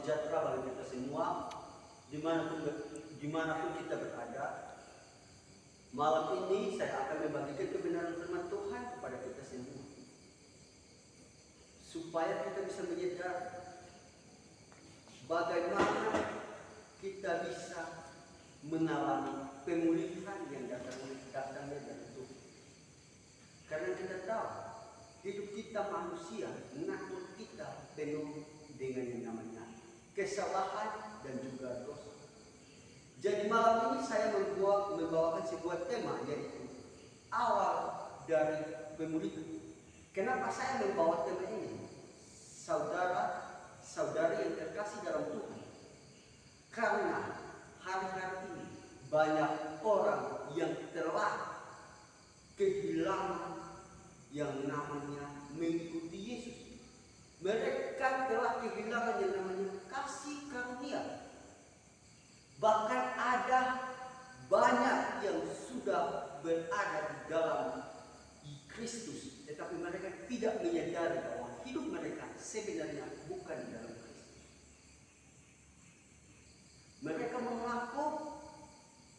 sejahtera bagi kita semua, dimanapun kita berada. Malam ini saya akan membagikan kebenaran firman Tuhan kepada kita semua, supaya kita bisa menyadari bagaimana kita bisa mengalami pemulihan yang datangnya dari Tuhan. Karena kita tahu hidup kita manusia, natur kita penuh dengan yang namanya kesalahan dan juga dosa. Jadi malam ini saya membawakan sebuah tema, yaitu awal dari pemulihan. Kenapa saya membawa tema ini? Saudara-saudari yang terkasih dalam Tuhan, karena hari-hari ini banyak orang yang telah kehilangan yang namanya mengikuti Yesus. Mereka telah kehilangan yang namanya kasih karunia. Bahkan ada banyak yang sudah berada di dalam Kristus, tetapi mereka tidak menyadari bahwa hidup mereka sebenarnya bukan di dalam Kristus. Mereka mengaku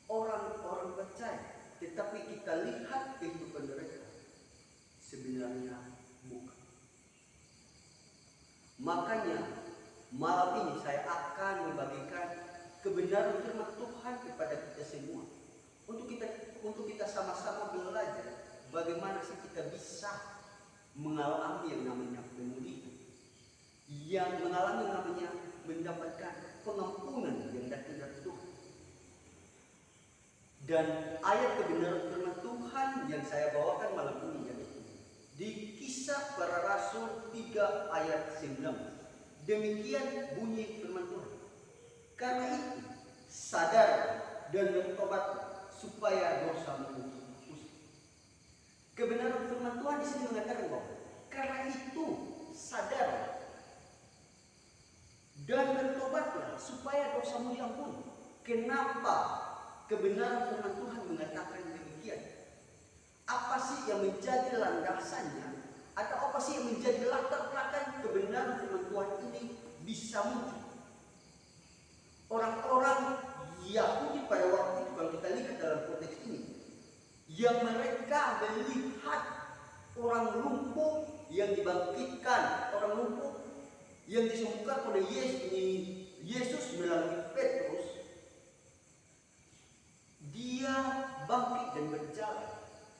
orang-orang percaya, tetapi kita lihat kehidupan mereka sebenarnya bukan. Makanya malam ini saya akan membagikan kebenaran firman Tuhan kepada kita semua, untuk kita sama-sama belajar bagaimana sih kita bisa mengalami yang namanya pemulihan, yang mengalami namanya mendapatkan pengampunan yang datang dari Tuhan. Dan ayat kebenaran firman Tuhan yang saya bawakan malam ini yaitu di Kisah Para Rasul 3 ayat 19. Demikian bunyi firman Tuhan. Karena itu sadar dan bertobat supaya dosamu dihapus. Kebenaran firman Tuhan di sini mengatakan bahwa karena itu sadar dan bertobatlah supaya dosamu diampuni. Kenapa kebenaran firman Tuhan mengatakan demikian? Apa sih yang menjadi landasannya, atau apa sih yang menjadi latar belakang kebenaran firman Tuhan ini bisa muncul? Orang-orang Yahudi pada waktu itu, kalau kita lihat dalam konteks ini, yang mereka melihat orang lumpuh yang dibangkitkan, orang lumpuh yang disembuhkan oleh Yesus melalui Petrus, dia bangkit dan berjalan,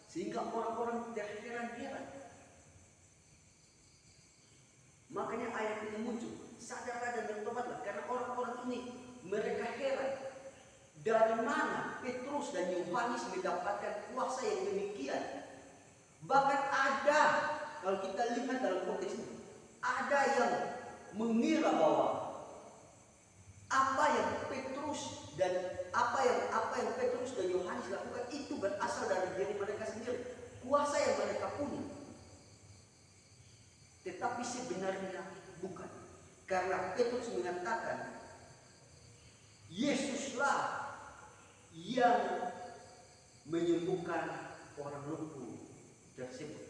sehingga orang-orang terheran-heran. Makanya ayat ini muncul, sadarlah dan bertobatlah, karena orang-orang ini mereka heran dari mana Petrus dan Yohanes mendapatkan kuasa yang demikian. Bahkan ada, kalau kita lihat dalam konteks ini, ada yang mengira bahwa apa yang Petrus dan Yohanes lakukan itu berasal dari diri mereka sendiri, kuasa yang mereka punya. Tetapi sebenarnya bukan, karena Petrus mengatakan Yesuslah yang menyembuhkan orang lumpuh tersebut.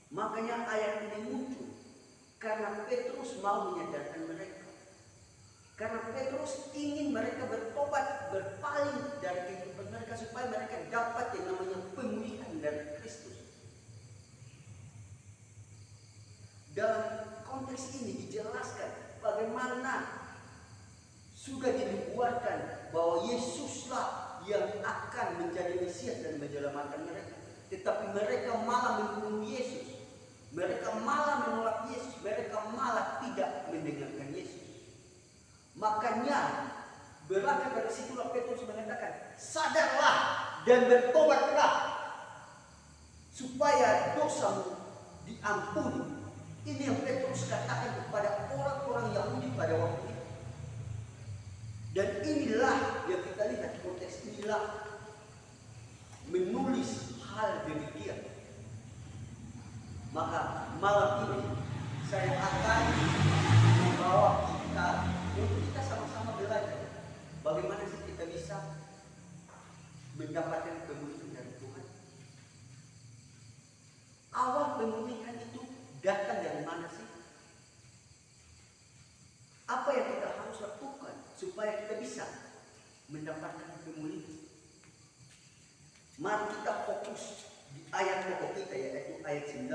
Makanya ayat ini muncul karena Petrus mau menyadarkan mereka. Karena Petrus ingin mereka bertobat, berpaling dari kehidupan mereka, supaya mereka dapat yang namanya pemulihan dari Kristus. Dalam konteks ini dijelaskan bagaimana sudah dinubuatkan bahwa Yesuslah yang akan menjadi Mesias dan menyelamatkan mereka. Tetapi mereka malah membunuh Yesus. Mereka malah menolak Yesus. Mereka malah tidak mendengarkan Yesus. Makanya berangkat dari situlah Petrus mengatakan, sadarlah dan bertobatlah supaya dosamu diampuni. Ini yang Petrus katakan kepada orang-orang Yahudi pada waktu itu. Dan inilah yang kita lihat di konteks inilah menulis hal demikian. Maka malam ini saya akan membawa kita untuk kita sama-sama belajar bagaimana sih kita bisa mendapatkan pemulihan dari Tuhan. Awal pemulihan itu datang dari mana sih? mendapatkan pemulihan. Mari kita fokus di ayat pokok kita, yaitu ayat 19.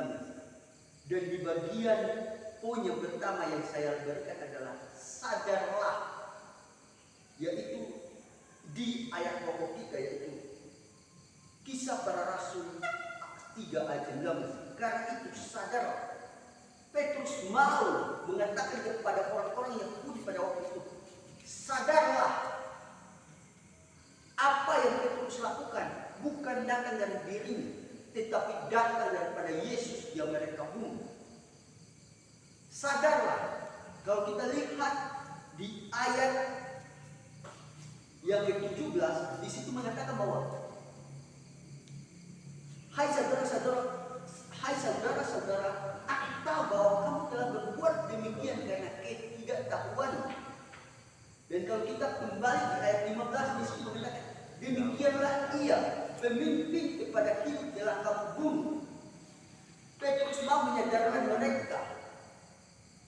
Dan di bagian poin yang pertama yang saya berikan adalah sadarlah, yaitu di ayat pokok kita, yaitu Kisah Para Rasul 3 ayat 19. Karena itu sadarlah. Petrus mau mengatakan kepada orang-orang Yahudi pada waktu itu, sadarlah. Apa yang Petrus lakukan bukan datang dari dirinya, tetapi datang daripada Yesus yang mereka bunuh. Sadarlah. Kalau kita lihat di ayat yang ke-17, di situ mengatakan bahwa Hai saudara-saudara, aku tahu bahwa kamu telah berbuat demikian karena ketidaktahuan. Dan kalau kita kembali ke ayat 15, di situ mengatakan, demikianlah ia, pemimpin kepada hidup telah kamu bunuh. Petrus mau menyadarkan mereka.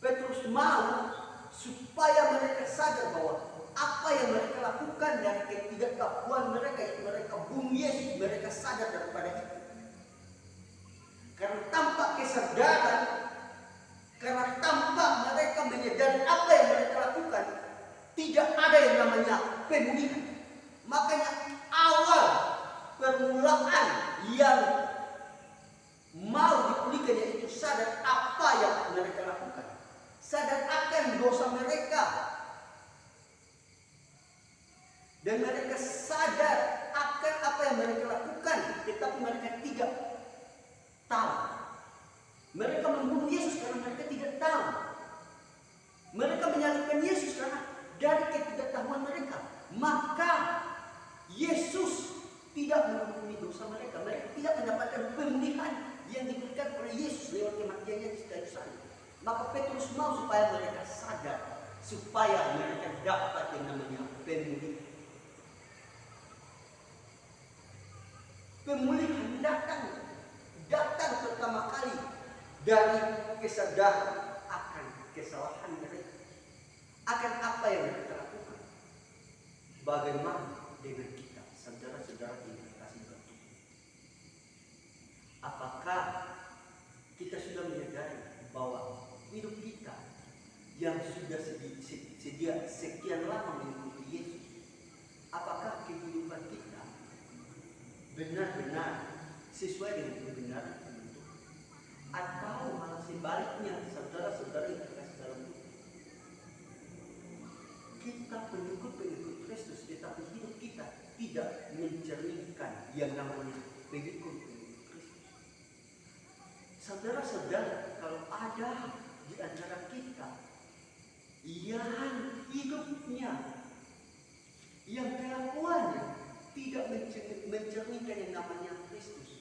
Petrus mau supaya mereka sadar bahwa apa yang mereka lakukan dari ketidaktahuan mereka, itu mereka bunuh Yesus, mereka sadar daripada itu. Karena tanpa kesadaran, karena tanpa mereka menyadari apa yang mereka lakukan, tidak ada yang namanya pemulihan. Makanya awal permulaan yang mau dipulihkan yaitu sadar apa yang mereka lakukan, sadar akan dosa mereka, dan mereka sadar akan apa yang mereka lakukan, tetapi mereka tidak tahu. Mereka membunuh Yesus karena mereka tidak tahu. Mereka menyalibkan Yesus karena dari ketidaktahuan mereka. Maka Yesus tidak mengampuni dosa mereka. Mereka tidak mendapatkan pemulihan yang diberikan oleh Yesus lewat kematiannya di kayu salib. Maka Petrus mau supaya mereka sadar, supaya mereka dapat yang namanya pemulihan. Pemulihan datang pertama kali dari kesadaran akan kesalahan mereka, akan apa yang mereka lakukan. Bagaimana dengan kita, saudara-saudara yang dikasihi Tuhan? Apakah kita sudah menyadari bahwa hidup kita yang sudah sekian lama mengikuti Yesus, apakah kehidupan kita benar-benar sesuai dengan kebenaran Tuhan? Atau malah sebaliknya, saudara-saudara yang dikasihi dalam Tuhan, kita pengikut Kristus, tetapi hidup kita tidak mencerminkan yang namanya pengikut Kristus. Saudara-saudara, kalau ada di antara kita yang hidupnya, yang kelakuannya tidak mencerminkan yang namanya Kristus,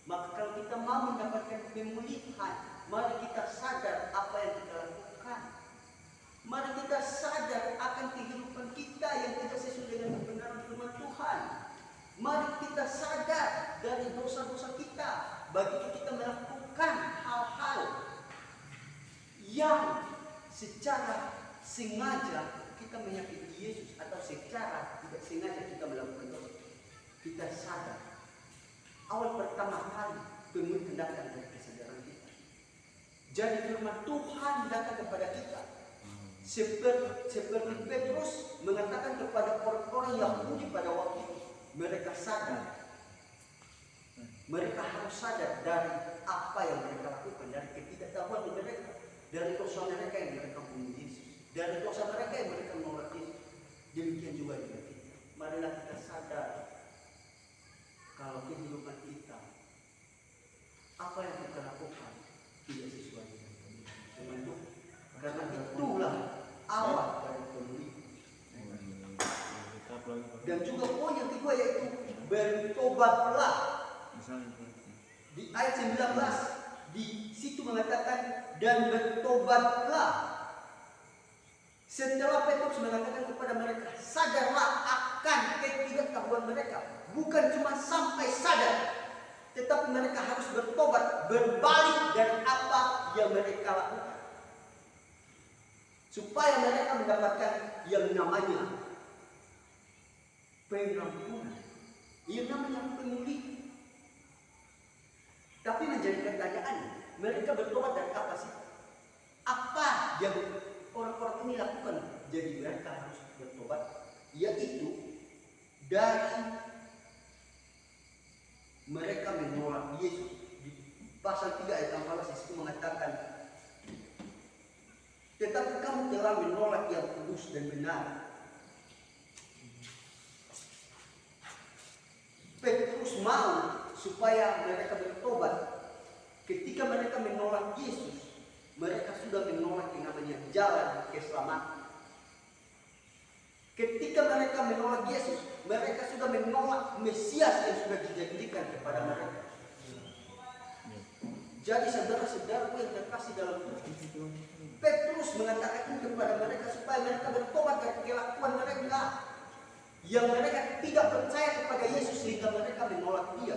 maka kalau kita mau mendapatkan pemulihan, mari kita sadar apa yang kita lakukan. Mari kita sadar akan kehidupan kita yang tidak sesuai dengan kebenaran firman Tuhan. Mari kita sadar dari dosa-dosa kita. Begitu kita melakukan hal-hal yang secara sengaja kita menyakiti Yesus, atau secara tidak sengaja kita melakukan dosa, kita sadar. Awal pertama kali pemulihan datang dari kesadaran kita. Jadi firman Tuhan datang kepada kita. Seperti Petrus mengatakan kepada orang-orang Yahudi pada waktu itu, mereka sadar. Mereka harus sadar dari apa yang mereka lakukan, dari ketidaktahuan mereka, dari dosa mereka yang mereka bunuh Yesus, dari dosa mereka yang mereka menolak Yesus. Demikian juga dengan kita. Marilah kita sadar kalau kehidupan kita, apa yang kita lakukan tidak sesuai dengan firman Tuhan. Karena itulah awal dari pemulihan. Dan juga poin yang kedua yaitu bertobatlah. Di ayat 19 di situ mengatakan dan bertobatlah. Setelah Petrus mengatakan kepada mereka, sadarlah akan ketidaktahuan mereka. Bukan cuma sampai sadar, tetapi mereka harus bertobat, berbalik dari apa yang mereka lakukan, supaya mereka mendapatkan yang namanya pengampunan. Ia namanya pemulihan. Tapi menjadi pertanyaan, mereka bertobat dari apa sih? Apa yang orang-orang ini lakukan? Jadi mereka harus bertobat, yaitu dari mereka menolak Yesus. Di pasal 3 ayat 14 itu mengatakan, tetapi kamu telah menolak yang kudus dan benar. Petrus mau supaya mereka bertobat. Ketika mereka menolak Yesus, mereka sudah menolak yang namanya jalan keselamatan. Ketika mereka menolak Yesus, mereka sudah menolak Mesias yang sudah dijanjikan kepada mereka. Jadi saudara-saudaraku yang terkasih dalam Tuhan, Petrus mengatakan kepada mereka supaya mereka bertobat dari kelakuan mereka yang mereka tidak percaya kepada Yesus sehingga mereka menolak Dia.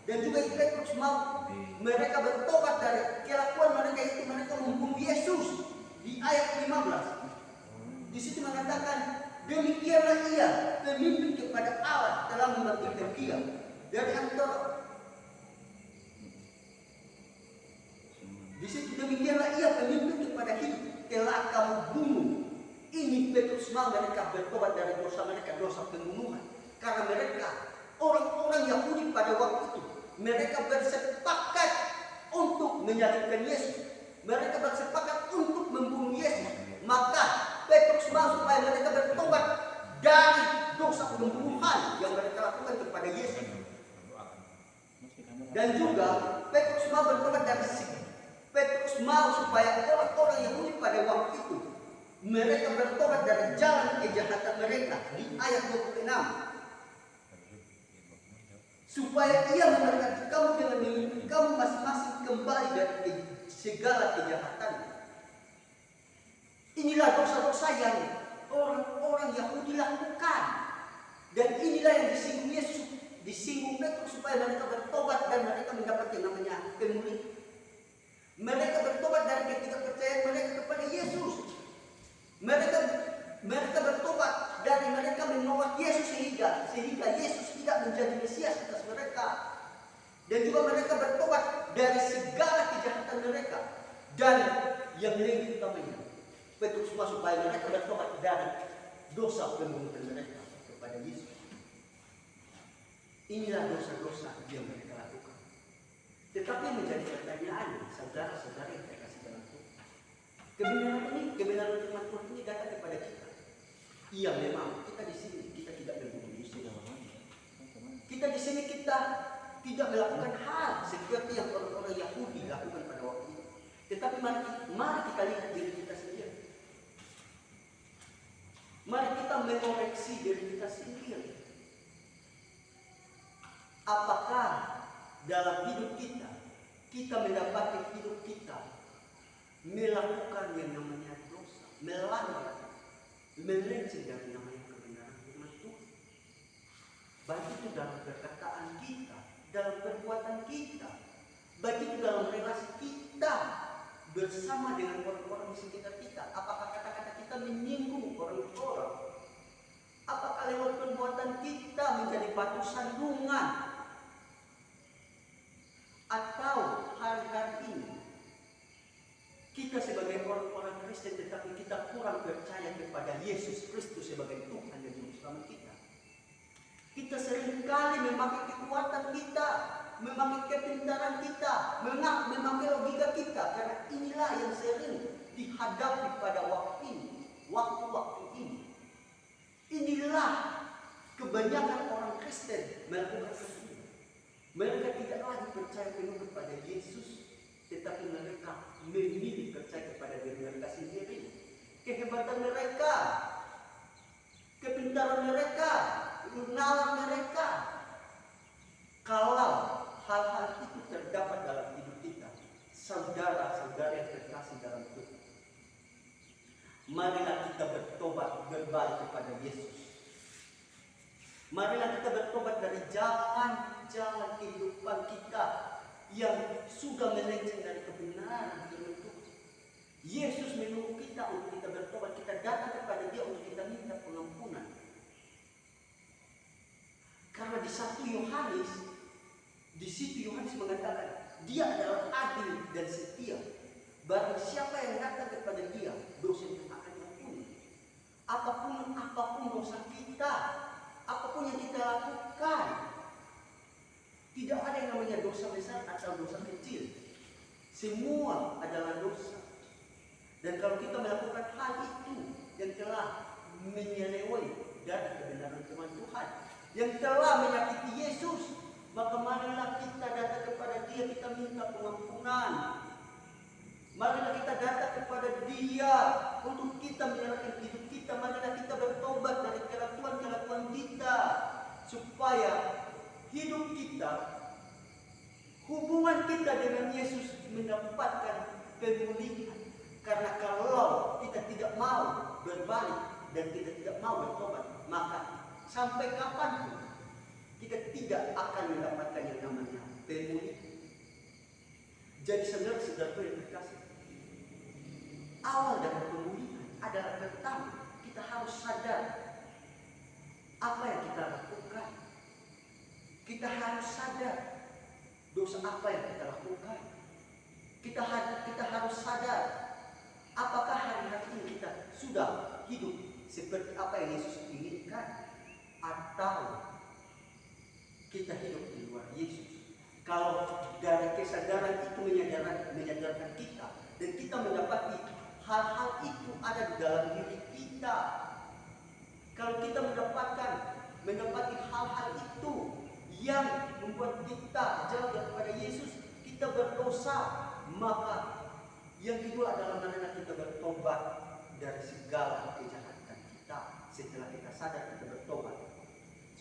Dan juga Petrus mau mereka bertobat dari kelakuan mereka, itu mereka membunuh Yesus. Di ayat 15 di situ mengatakan, demikianlah ia pemimpin kepada Allah telah membangkitkan Dia dari antara. Di situ demikianlah ia pemimpin kepada hidup telah kamu bunuh. Ini Petrus mau mereka bertobat dari dosa mereka, dosa pembunuhan. Karena mereka orang-orang Yahudi pada waktu itu, mereka bersepakat untuk menyalibkan Yesus. Mereka bersepakat untuk membunuh Yesus. Maka Petrus mau supaya mereka bertobat dari dosa pembunuhan yang mereka lakukan kepada Yesus. Dan juga Petrus mau bertobat dari Petrus mau supaya orang-orang Yahudi pada waktu itu mereka bertobat dari jalan kejahatan mereka. Di ayat 26, supaya ia memberkati kamu dengan memimpin kamu masing-masing kembali dari segala kejahatan. Inilah dosa-dosa yang orang-orang Yahudi lakukan, dan inilah yang disinggung Yesus, disinggung Petrus supaya mereka bertobat dan mereka mendapat yang namanya pemulihan. Mereka bertobat dari ketidakpercayaan mereka kepada Yesus. Mereka bertobat dari mereka menolak Yesus sehingga Yesus tidak menjadi Mesias atas mereka. Dan juga mereka bertobat dari segala kejahatan mereka. Dan yang lebih utamanya, Petrus supaya mereka bertobat dari dosa pembunuhan mereka kepada Yesus. Inilah dosa-dosa yang mereka lakukan. Tetapi menjadi pertanyaan, saudara-saudara yang terkasih dalam Tuhan, kebenaran firman Tuhan ini datang kepada kita. Iya, memang kita di sini kita tidak membunuh Yesus. Kita di sini kita tidak melakukan hal seperti yang orang-orang Yahudi lakukan pada waktu itu. Tetapi mari kita lihat diri kita sendiri. Mari kita mengoreksi diri kita sendiri. Apakah dalam hidup kita mendapati hidup kita melakukan yang namanya dosa, melanggar, melenceng dari namanya kebenaran firman Tuhan? Baik itu dalam perkataan kita, dalam perbuatan kita, baik itu dalam relasi kita bersama dengan orang-orang di sekitar kita. Apakah kata-kata kita menyinggung orang-orang? Apakah lewat perbuatan kita menjadi batu sandungan? Atau hari-hari ini kita sebagai orang-orang Kristen tetapi kita kurang percaya kepada Yesus Kristus sebagai Tuhan dan Juru Selamat kita. Kita seringkali memakai kekuatan kita, memakai kepintaran kita, memakai logika kita, karena inilah yang sering dihadapi pada waktu-waktu ini. Inilah kebanyakan orang Kristen melakukan seperti ini. Mereka tidak lagi percaya penuh kepada Yesus, tetapi mereka memilih percaya kepada diri mereka sendiri, kehebatan mereka, kepintaran mereka, nalar mereka. Kalau hal-hal itu terdapat dalam hidup kita, saudara-saudara yang terkasih dalam Tuhan, marilah kita bertobat, berbalik kepada Yesus. Marilah kita bertobat dari jalan-jalan kehidupan kita yang sudah melenceng dari kebenaran firman Tuhan. Yesus menyuruh kita untuk kita bertobat, kita datang kepada Dia untuk kita minta pengampunan. Karena di 1 Yohanes, di situ Yohanes mengatakan, dia adalah adil dan setia. Barang siapa yang datang kepada dia, dosanya akan diampuni. Apapun dosa kita, apapun yang kita lakukan, tidak ada yang namanya dosa besar atau dosa kecil. Semua adalah dosa. Dan kalau kita melakukan hal itu yang telah menyeleweng dari kebenaran firman Tuhan, yang telah menyakiti Yesus, maka marilah kita datang kepada Dia, kita minta pengampunan. Marilah kita datang kepada Dia untuk kita menyerahkan hidup kita. Marilah kita bertobat dari kelakuan-kelakuan kita, supaya hidup kita, hubungan kita dengan Yesus mendapatkan pemulihan. Karena kalau kita tidak mau berbalik dan kita tidak mau bertobat, maka sampai kapanpun kita tidak akan mendapatkan yang namanya pemulihan. Jadi saudara-saudara yang terkasih, awal dari pemulihan adalah pertama, kita harus sadar apa yang kita lakukan. Kita harus sadar dosa apa yang kita lakukan. Kita harus sadar apakah hari-hari ini kita sudah hidup seperti apa yang Yesus inginkan, atau kita hidup di luar Yesus. Kalau dari kesadaran itu menyadarkan kita, dan kita mendapati hal-hal itu ada di dalam diri kita. Kalau kita mendapati hal-hal itu yang membuat kita jauh daripada Yesus, kita berdosa, maka yang kedua adalah marilah kita bertobat dari segala kejahatan kita. Setelah kita sadar, kita bertobat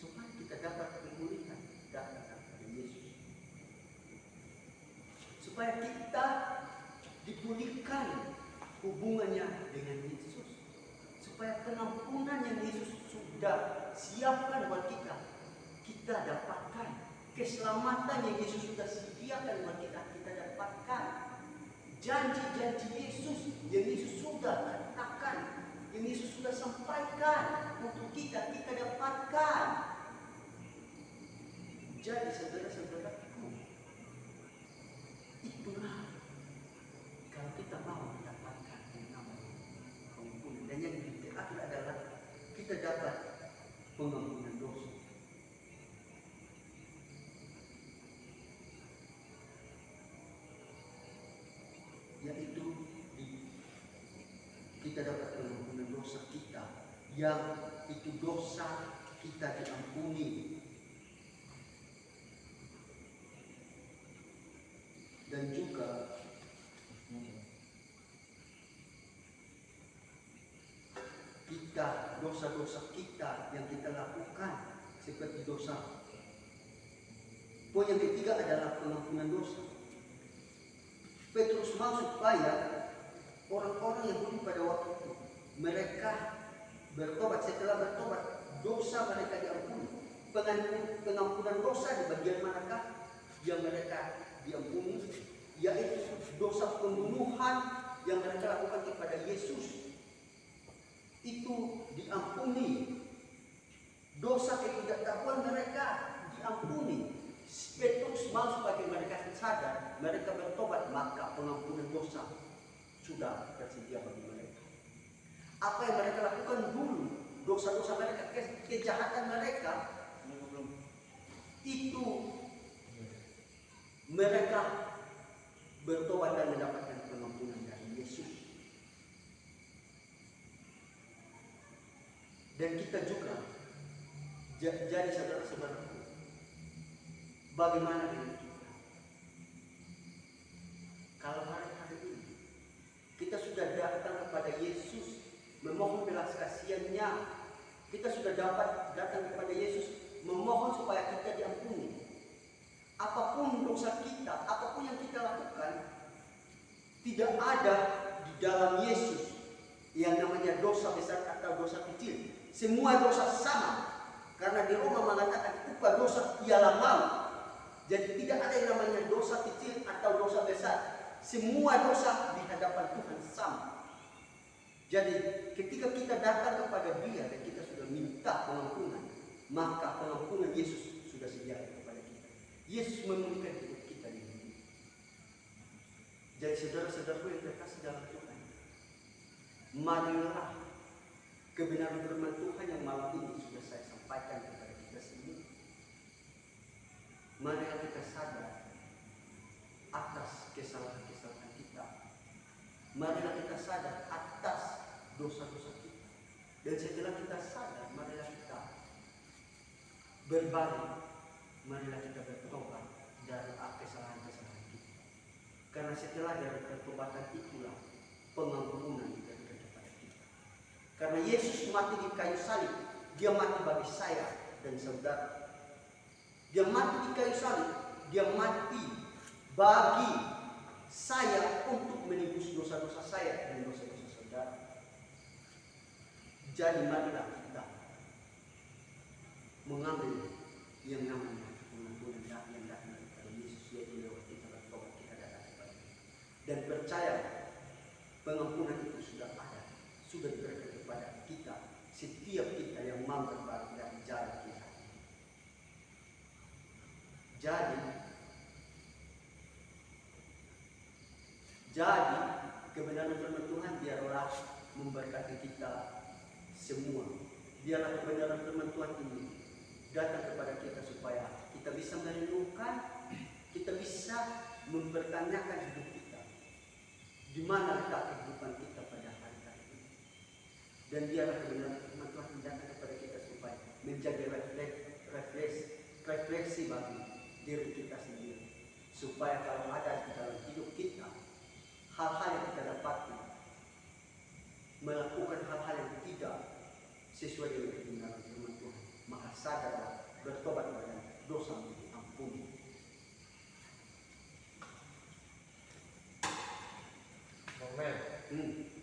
supaya kita dapat pemulihan datang dari Yesus, supaya kita dipulihkan hubungannya dengan Yesus, supaya pengampunan yang Yesus sudah siapkan buat kita, kita dapatkan. Keselamatan yang Yesus sudah sediakan buat kita, kita dapatkan. Janji-janji Yesus yang Yesus sudah katakan, yang Yesus sudah sampaikan untuk kita, kita dapatkan. Jadi saudara-saudaraku, itulah kalau kita mau mendapatkan yang namanya pengampunan. Dan yang terakhir adalah kita dapat pengampunan dosa. Yaitu kita dapat pengampunan dosa kita, yang itu dosa kita diampuni. Dan juga kita, dosa-dosa kita yang kita lakukan seperti dosa. Poin yang ketiga adalah pengampunan dosa. Petrus mau supaya orang-orang yang hidup pada waktu itu, mereka bertobat. Setelah bertobat, dosa mereka diampuni. Pengampunan dosa di bagian manakah yang mereka diampuni? Yaitu dosa pembunuhan yang mereka lakukan kepada Yesus, itu diampuni. Dosa ketidaktahuan mereka diampuni. Petrus mau supaya mereka sadar, mereka bertobat, maka pengampunan dosa sudah tersedia bagi mereka. Apa yang mereka lakukan dulu, dosa-dosa mereka, kejahatan mereka, itu mereka bertobat dan mendapatkan pengampunan dari Yesus. Dan kita juga, jadi saudara-saudaraku, bagaimana dengan kita? Kalau hari-hari ini kita sudah datang kepada Yesus memohon belas kasihannya, kita sudah dapat datang kepada Yesus memohon supaya kita diampuni. Apapun dosa kita, apapun yang kita lakukan, tidak ada di dalam Yesus yang namanya dosa besar atau dosa kecil. Semua dosa sama, karena di Roma mengatakan upah dosa ialah maut. Jadi tidak ada yang namanya dosa kecil atau dosa besar. Semua dosa di hadapan Tuhan sama. Jadi ketika kita datang kepada Dia dan kita sudah minta pengampunan, maka pengampunan Yesus sudah sedia kepada kita. Yesus memulihkan hidup kita di dunia. Jadi saudara-saudaraku yang terkasih dalam Tuhan, marilah kebenaran firman Tuhan yang malam ini sudah saya sampaikan kepada kita semua. Marilah kita sadar atas kesalahan-kesalahan kita. Marilah kita sadar atas dosa-dosa kita. Dan setelah kita sadar, marilah kita berbalik. Marilah kita bertobat dari kesalahan-kesalahan kita. Karena setelah dari pertobatan itulah pengampunan diberikan kepada kita. Karena Yesus mati di kayu salib, dia mati bagi saya dan saudara. Dia mati di kayu salib, dia mati bagi saya untuk menebus dosa-dosa saya dan dosa-dosa saudara. Jadi marilah kita mengambil yang namanya pengampunan yang datang daripada Yesus, yaitu lewat kita bertobat, kita datang kepada Dia dan percaya pengampunan itu sudah ada, sudah diberikan kepada kita, setiap kita yang mau berbalik dari jalan kita. Jadi kebenaran firman Tuhan biarlah memberkati kita semua. Biarlah kebenaran firman Tuhan ini datang kepada kita supaya kita bisa merenungkan, kita bisa mempertanyakan hidup kita. Di mana letak kehidupan kita pada hari-hari ini. Dan biarlah kebenaran firman Tuhan datang kepada kita supaya menjadi refleksi bagi diri kita sendiri. Supaya kalau ada di dalam hidup kita hal-hal yang kita dapati, melakukan hal-hal yang tidak sesuai dengan kebenaran firman Tuhan, maka sadarlah, bertobat kepada dosa diampuni. Amen.